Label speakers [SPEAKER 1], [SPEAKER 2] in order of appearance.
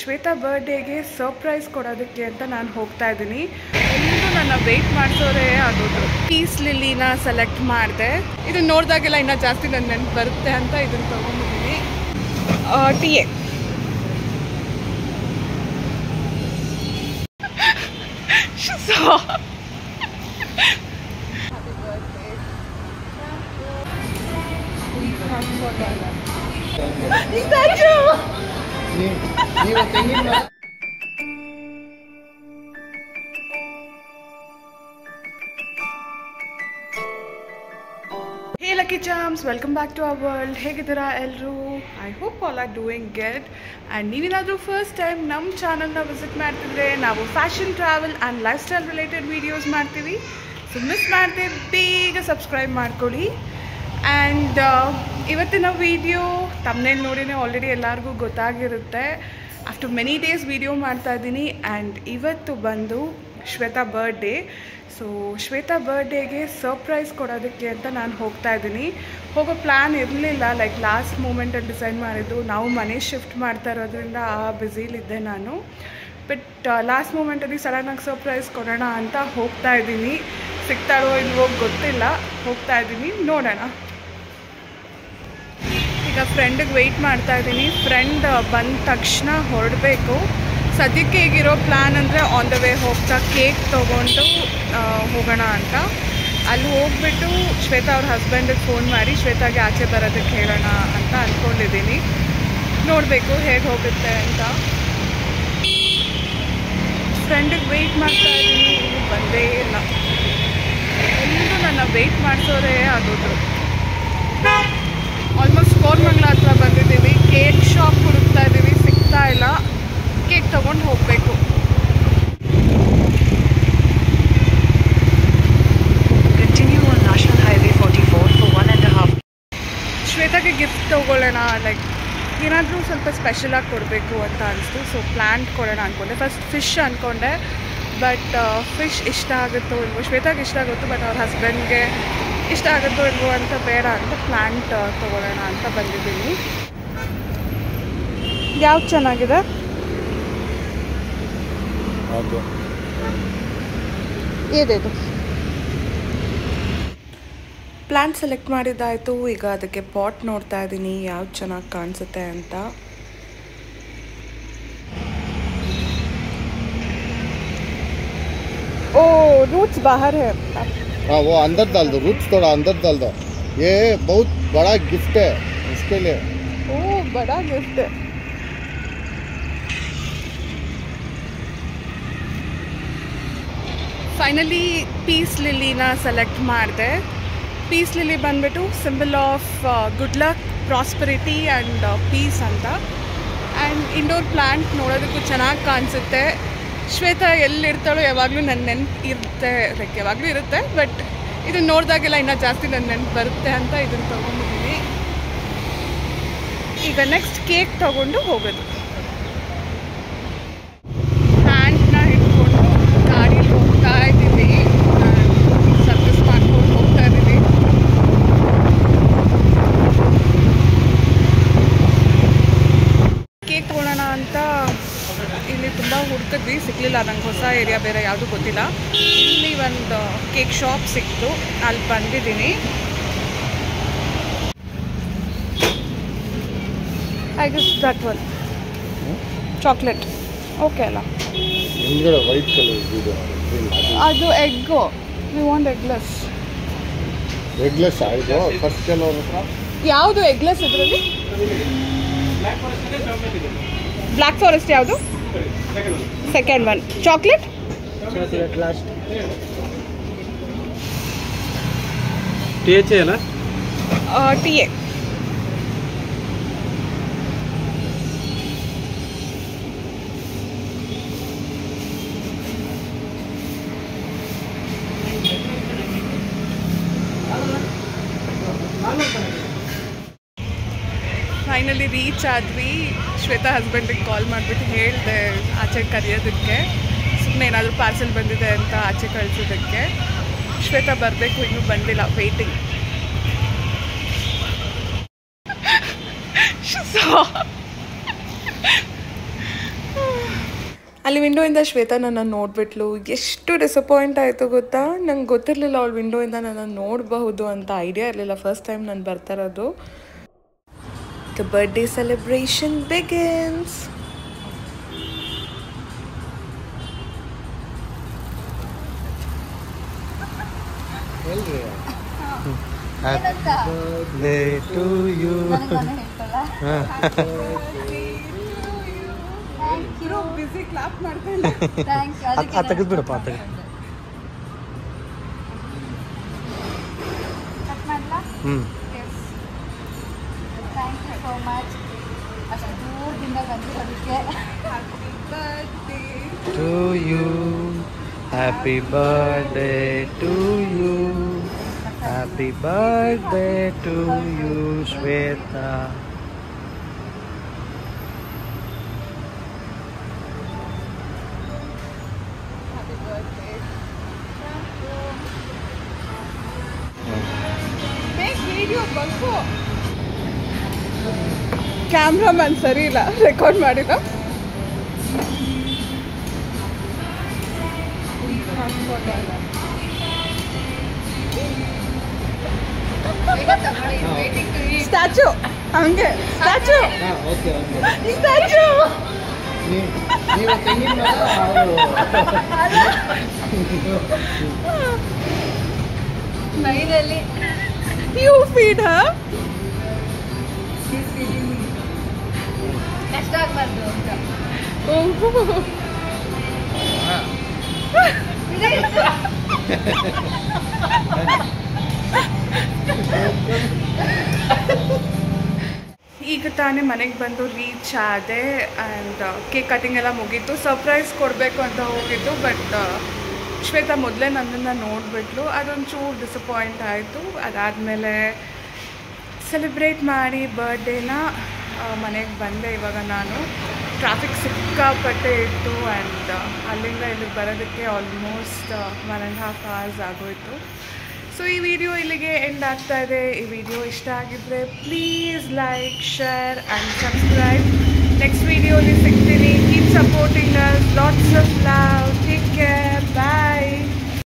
[SPEAKER 1] ಶ್ವೇತಾ ಬರ್ಡೇಗೆ ಸರ್ಪ್ರೈಸ್ ಕೊಡೋದಕ್ಕೆ ಅಂತ ನಾನು ಹೋಗ್ತಾ ಇದ್ದೀನಿ. ಎಲ್ಲರೂ ನನ್ನ ವೆಯ್ಟ್ ಮಾಡಿಸೋರೇ ಆಗೋದು. ಪೀಸ್ ಲಿಲಿನ ಸೆಲೆಕ್ಟ್ ಮಾಡಿದೆ. ಇದನ್ನು ನೋಡಿದಾಗೆಲ್ಲ ಇನ್ನೂ ಜಾಸ್ತಿ ನನ್ನ ನೆನಪು ಬರುತ್ತೆ ಅಂತ ಇದನ್ನು ತೊಗೊಂಡಿದ್ದೀನಿ. T A Hey lucky charms, welcome back to our world. ಹೇಗಿದ್ದೀರಾ ಎಲ್ಲರೂ? I hope all are doing good. And ನೀವೇನಾದರೂ ಫಸ್ಟ್ ಟೈಮ್ ನಮ್ಮ ಚಾನಲ್ನ ವಿಸಿಟ್ ಮಾಡ್ತಿದ್ರೆ ನಾವು fashion, travel and life style related videos ಮಾಡ್ತೀವಿ. ಸೊ ಮಿಸ್ ಮಾಡದೆ ಬೇಗ ಸಬ್ಸ್ಕ್ರೈಬ್ ಮಾಡ್ಕೊಳ್ಳಿ. ಆ್ಯಂಡ್ ಇವತ್ತಿನ ವೀಡಿಯೋ ತಮ್ಮನೇಲಿ ನೋಡಿನೇ ಆಲ್ರೆಡಿ ಎಲ್ಲರಿಗೂ ಗೊತ್ತಾಗಿರುತ್ತೆ. ಆಫ್ಟರ್ ಮೆನಿ ಡೇಸ್ ವೀಡಿಯೋ ಮಾಡ್ತಾ ಇದ್ದೀನಿ. ಆ್ಯಂಡ್ ಇವತ್ತು ಬಂದು ಶ್ವೇತಾ ಬರ್ಡೇ. ಸೊ ಶ್ವೇತಾ ಬರ್ಡೇಗೆ ಸರ್ಪ್ರೈಸ್ ಕೊಡೋದಕ್ಕೆ ಅಂತ ನಾನು ಹೋಗ್ತಾ ಇದ್ದೀನಿ. ಹೋಗೋ ಪ್ಲ್ಯಾನ್ ಇರಲಿಲ್ಲ, ಲೈಕ್ ಲಾಸ್ಟ್ ಮೂಮೆಂಟಲ್ಲಿ ಡಿಸೈಡ್ ಮಾಡಿದ್ದು. ನಾವು ಮನೆ ಶಿಫ್ಟ್ ಮಾಡ್ತಾ ಇರೋದ್ರಿಂದ ಆ ಬ್ಯುಸಿಲಿದ್ದೆ ನಾನು. ಬಟ್ ಲಾಸ್ಟ್ ಮೂಮೆಂಟಲ್ಲಿ ಸಡನ್ನಾಗಿ ಸರ್ಪ್ರೈಸ್ ಕೊಡೋಣ ಅಂತ ಹೋಗ್ತಾ ಇದ್ದೀನಿ. ಸಿಗ್ತಾಳೋ ಇಲ್ವೋ ಗೊತ್ತಿಲ್ಲ, ಹೋಗ್ತಾ ಇದ್ದೀನಿ, ನೋಡೋಣ. ಈಗ ಫ್ರೆಂಡಿಗೆ ವೆಯ್ಟ್ ಮಾಡ್ತಾ ಇದ್ದೀನಿ. ಫ್ರೆಂಡ್ ಬಂದ ತಕ್ಷಣ ಹೊರಡಬೇಕು. ಸದ್ಯಕ್ಕೆ ಈಗಿರೋ ಪ್ಲ್ಯಾನ್ ಅಂದರೆ ಆನ್ ದ ವೇ ಹೋಗ್ತಾ ಕೇಕ್ ತೊಗೊಂಡು ಹೋಗೋಣ ಅಂತ. ಅಲ್ಲಿ ಹೋಗ್ಬಿಟ್ಟು ಶ್ವೇತಾ ಅವ್ರ ಹಸ್ಬೆಂಡಿಗೆ ಫೋನ್ ಮಾಡಿ ಶ್ವೇತಾಗೆ ಆಚೆ ಬರೋದಕ್ಕೆ ಹೇಳೋಣ ಅಂತ ಅಂದ್ಕೊಂಡಿದ್ದೀನಿ. ನೋಡಬೇಕು ಹೇಗೆ ಹೋಗುತ್ತೆ ಅಂತ. ಫ್ರೆಂಡಿಗೆ ವೆಯ್ಟ್ ಮಾಡ್ತಾ ಇದ್ದೀನಿ, ಇನ್ನೂ ಬಂದೇ ಇಲ್ಲ. ಎಲ್ಲರೂ ನನ್ನ ವೆಯ್ಟ್ ಮಾಡಿಸೋರೇ ಆಗೋದು. ಆಲ್ಮೋಸ್ಟ್ ಕೋರಮಂಗಲ ಹತ್ರ ಬಂದಿದ್ದೀವಿ. ಕೇಕ್ ಶಾಪ್ ಹುಡುಕ್ತಾ ಇದ್ದೀವಿ, ಸಿಗ್ತಾ ಇಲ್ಲ. ಕೇಕ್ ತೊಗೊಂಡು ಹೋಗಬೇಕು.
[SPEAKER 2] Continue on National Highway 44 for 1.5.
[SPEAKER 1] ಶ್ವೇತಾಗೆ gift ತೊಗೊಳ್ಳೋಣ, ಲೈಕ್ ಏನಾದರೂ ಸ್ವಲ್ಪ ಸ್ಪೆಷಲಾಗಿ ಕೊಡಬೇಕು ಅಂತ ಅನಿಸ್ತು. ಸೊ ಪ್ಲ್ಯಾಂಟ್ ಕೊಡೋಣ ಅಂದ್ಕೊಂಡೆ. ಫಸ್ಟ್ ಫಿಶ್ ಅಂದ್ಕೊಂಡೆ, ಬಟ್ ಫಿಶ್ ಇಷ್ಟ ಆಗುತ್ತೋ ಇಲ್ವೋ, ಶ್ವೇತಾಗೆ ಇಷ್ಟ ಆಗುತ್ತೋ, ಬಟ್ ಅವ್ರ ಹಸ್ಬೆಂಡ್ಗೆ ಇಷ್ಟ ಆಗುತ್ತೋ ಇಲ್ವೋ ಅಂತ ಬೇಡ ಅಂತ ಪ್ಲ್ಯಾಂಟ್ ತೊಗೊಳ್ಳೋಣ ಅಂತ ಬಂದಿದ್ದೀನಿ. ಯಾವ್ದು ಚೆನ್ನಾಗಿದೆ? ಏನಿದು ಪ್ಲ್ಯಾಂಟ್ ಸೆಲೆಕ್ಟ್ ಮಾಡಿದ್ದಾಯಿತು. ಈಗ ಅದಕ್ಕೆ ಪಾಟ್ ನೋಡ್ತಾ ಇದ್ದೀನಿ ಯಾವ್ದು ಚೆನ್ನಾಗಿ ಕಾಣಿಸುತ್ತೆ ಅಂತ. ओ रूट्स बाहर है।
[SPEAKER 3] हाँ वो अंदर डाल दो, रूट्स थोड़ा अंदर डाल दो. ये बहुत बड़ा गिफ्ट है इसके लिए.
[SPEAKER 1] ओ बड़ा गिफ्ट है. ಫೈನಲಿ ಪೀಸ್ ಲಿಲಿನ ಸೆಲೆಕ್ಟ್ ಮಾಡಿದೆ. ಪೀಸ್ ಲಿಲಿ ಬಂದುಬಿಟ್ಟು symbol of good luck, prosperity and peace ಅಂತ. ಆ್ಯಂಡ್ ಇಂಡೋರ್ ಪ್ಲ್ಯಾಂಟ್ ನೋಡೋದಕ್ಕೂ ಚೆನ್ನಾಗಿ ಕಾಣಿಸುತ್ತೆ. ಶ್ವೇತಾ ಎಲ್ಲಿರ್ತಾಳೋ ಯಾವಾಗಲೂ ನನ್ನ ನೆನಪು ಇರುತ್ತೆ, ಲೈಕ್ ಯಾವಾಗಲೂ ಇರುತ್ತೆ. ಬಟ್ ಇದನ್ನು ನೋಡಿದಾಗೆಲ್ಲ ಇನ್ನೂ ಜಾಸ್ತಿ ನನ್ನ ನೆನಪು ಬರುತ್ತೆ ಅಂತ ಇದನ್ನು ತೊಗೊಂಡಿದ್ದೀನಿ. ಈಗ ನೆಕ್ಸ್ಟ್ ಕೇಕ್ ತೊಗೊಂಡು ಹೋಗೋದು. ಹ್ಯಾಂಡ್ನ ಹಿಡ್ಕೊಂಡು ಗಾಡೀಲಿ ಹೋಗ್ತಾ ಇದ್ದೀವಿ. ಸರ್ವಿಸ್ ಮಾಡ್ಕೊಂಡು ಹೋಗ್ತಾ ಇದ್ದೀವಿ. ಕೇಕ್ ತೊಗೊಳ್ಳೋಣ ಅಂತ ಇಲ್ಲಿ ತುಂಬ ಹುಡುಕಿದ್ವಿ, ಸಿಗಲಿಲ್ಲ. ನಂಗೆ ಹೊಸ ಏರಿಯಾ ಬೇರೆ ಯಾವುದೂ ಗೊತ್ತಿಲ್ಲ. ಇಲ್ಲಿ ಒಂದು ಕೇಕ್ ಶಾಪ್ ಸಿಕ್ತು, ಅಲ್ಲಿ ಬಂದಿದ್ದೀನಿ. I guess that one chocolate okay ಅಲ್ಲ?
[SPEAKER 3] ವೈಟ್ ಕಲರ್ ಇದೆ
[SPEAKER 1] ಅದು egg. We want eggless.
[SPEAKER 3] Eggless ಆಯಿತು ಫಸ್ಟ್ ಕಲರ್.
[SPEAKER 1] ಯಾವುದು ಎಗ್ಲೆಸ್ ಇದರಲ್ಲಿ? ಬ್ಲ್ಯಾಕ್ ಫಾರೆಸ್ಟ್ ಯಾವುದು? Second one. Chocolate
[SPEAKER 4] last T H ಅಲ್ಲ?
[SPEAKER 1] T A. ಫೈನಲಿ ರೀಚ್ ಆದ್ವಿ. ಶ್ವೇತಾ ಹಸ್ಬೆಂಡಿಗೆ ಕಾಲ್ ಮಾಡಿಬಿಟ್ಟು ಹೇಳಿದೆ ಆಚೆ ಕರೆಯೋದಕ್ಕೆ, ಸುಮ್ಮನೆ ಏನಾದರೂ ಪಾರ್ಸೆಲ್ ಬಂದಿದೆ ಅಂತ ಆಚೆ ಕಳಿಸೋದಕ್ಕೆ. ಶ್ವೇತಾ ಬರಬೇಕು, ಇನ್ನೂ ಬಂದಿಲ್ಲ, ವೇಟಿಂಗ್. ಅಲ್ಲಿ ವಿಂಡೋಯಿಂದ ಶ್ವೇತಾ ನನ್ನ ನೋಡಿಬಿಟ್ಲು. ಎಷ್ಟು ಡಿಸಪಾಯಿಂಟ್ ಆಯಿತು ಗೊತ್ತಾ. ನಂಗೆ ಗೊತ್ತಿರಲಿಲ್ಲ ಅವಳು ವಿಂಡೋಯಿಂದ ನನ್ನ ನೋಡಬಹುದು ಅಂತ ಐಡಿಯಾ ಇರಲಿಲ್ಲ. ಫಸ್ಟ್ ಟೈಮ್ ನಾನು ಬರ್ತಾ ಇರೋದು. The birthday celebration begins.
[SPEAKER 4] Happy birthday to you.
[SPEAKER 1] ಬಿಸಿ ಕ್ಲಾಪ್ ಮಾಡ್ಕೊಂಡು
[SPEAKER 4] ತೆಗೆದ್ಬಿಡಪ್ಪ ಹ್ಞೂ
[SPEAKER 5] ಥ್ಯಾಂಕ್ ಯು ಸೋ ಮಚ್. ಅಷ್ಟು ದೂರದಿಂದ ಬಂದಿರೋದಕ್ಕೆ.
[SPEAKER 4] to you. Happy birthday to you. Happy birthday to you, Shweta.
[SPEAKER 1] Cameraman ಸರಿ ಇಲ್ಲ, ರೆಕಾರ್ಡ್ ಮಾಡಿಲ್ಲ. ಸ್ಟ್ಯಾಚು ಹಂಗೆ ಸ್ಟ್ಯಾಚು ಸ್ಟ್ಯಾಚು
[SPEAKER 5] ಮೈನಲ್ಲಿ
[SPEAKER 1] ಯು ಫೀಡ್
[SPEAKER 5] ಕಷ್ಟ ಆಗ್ಬಾರ್ದು ಅಂತ.
[SPEAKER 1] ಈಗ ತಾನೇ ಮನೆಗೆ ಬಂದು ರೀಚ್ ಆದೆ. ಆ್ಯಂಡ್ ಕೇಕ್ ಕಟಿಂಗ್ ಎಲ್ಲ ಮುಗೀತು. ಸರ್ಪ್ರೈಸ್ ಕೊಡಬೇಕು ಅಂತ ಹೋಗಿದ್ದು, ಬಟ್ ಶ್ವೇತಾ ಮೊದಲೇ ನನ್ನನ್ನು ನೋಡಿಬಿಟ್ಲು. ಅದೊಂಚೂರು ಡಿಸಪಾಯಿಂಟ್ ಆಯಿತು. ಅದಾದಮೇಲೆ ಸೆಲೆಬ್ರೇಟ್ ಮಾಡಿ ಬರ್ಡೇನ ಮನೆಗೆ ಬಂದೆ. ಇವಾಗ ನಾನು ಟ್ರಾಫಿಕ್ ಸಿಕ್ಕಾಪಟ್ಟೆ ಇತ್ತು. ಆ್ಯಂಡ್ ಅಲ್ಲಿಂದ ಇಲ್ಲಿಗೆ ಬರೋದಕ್ಕೆ ಆಲ್ಮೋಸ್ಟ್ 1.5 hours ಆಗೋಯಿತು. ಸೊ ಈ ವಿಡಿಯೋ ಇಲ್ಲಿಗೆ ಎಂಡ್ ಆಗ್ತಾ ಇದೆ. ಈ ವಿಡಿಯೋ ಇಷ್ಟ ಆಗಿದ್ದರೆ please like, share and subscribe. Next ವಿಡಿಯೋಲಿ ಸಿಗ್ತೀನಿ. Keep supporting us. Lots of love. Take care. Bye.